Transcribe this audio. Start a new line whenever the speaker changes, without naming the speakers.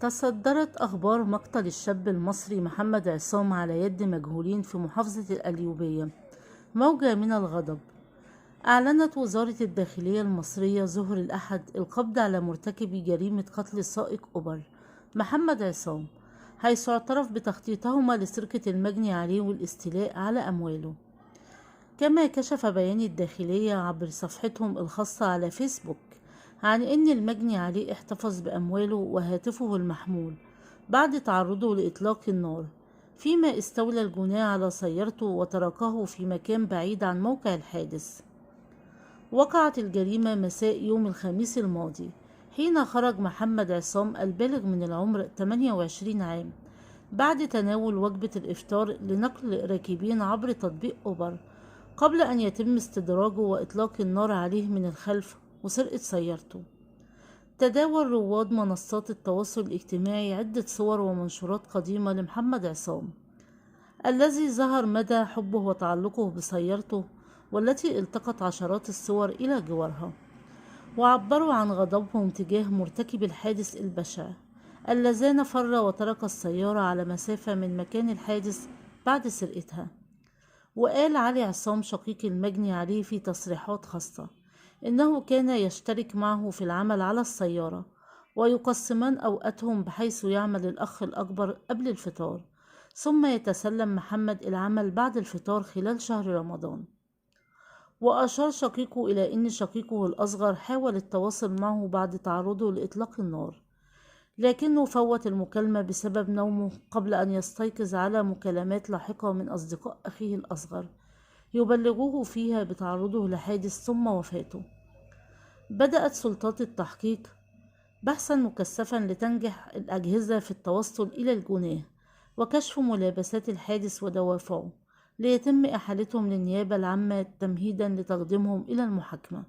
تصدرت أخبار مقتل الشاب المصري محمد عصام على يد مجهولين في محافظة القليوبية موجة من الغضب. أعلنت وزارة الداخلية المصرية ظهر الأحد القبض على مرتكبي جريمة قتل سائق أوبر محمد عصام، حيث اعترف بتخطيطهما لسرقة المجني عليه والاستيلاء على أمواله. كما كشف بيان الداخلية عبر صفحتهم الخاصة على فيسبوك عن أن المجني عليه احتفظ بأمواله وهاتفه المحمول بعد تعرضه لإطلاق النار، فيما استولى الجناه على سيارته وتركه في مكان بعيد عن موقع الحادث. وقعت الجريمة مساء يوم الخميس الماضي، حين خرج محمد عصام البالغ من العمر 28 عام بعد تناول وجبة الإفطار لنقل راكبين عبر تطبيق أوبر، قبل أن يتم استدراجه وإطلاق النار عليه من الخلف وسرقة سيارته. تداول رواد منصات التواصل الاجتماعي عدة صور ومنشورات قديمة لمحمد عصام، الذي ظهر مدى حبه وتعلقه بسيارته، والتي التقت عشرات الصور إلى جوارها، وعبروا عن غضبهم تجاه مرتكب الحادث البشع اللذان فر وترك السيارة على مسافة من مكان الحادث بعد سرقتها. وقال علي عصام شقيق المجني عليه في تصريحات خاصة إنه كان يشترك معه في العمل على السيارة، ويقسمان أوقاتهم، بحيث يعمل الأخ الأكبر قبل الفطار، ثم يتسلم محمد العمل بعد الفطار خلال شهر رمضان. وأشار شقيقه إلى أن شقيقه الأصغر حاول التواصل معه بعد تعرضه لإطلاق النار، لكنه فوت المكالمة بسبب نومه قبل أن يستيقظ على مكالمات لاحقة من أصدقاء أخيه الأصغر يبلغوه فيها بتعرضه لحادث ثم وفاته. بدأت سلطات التحقيق بحثا مكثفا لتنجح الأجهزة في التوصل إلى الجناه وكشف ملابسات الحادث ودوافعه، ليتم إحالتهم للنيابة العامة تمهيدا لتقديمهم إلى المحاكمة.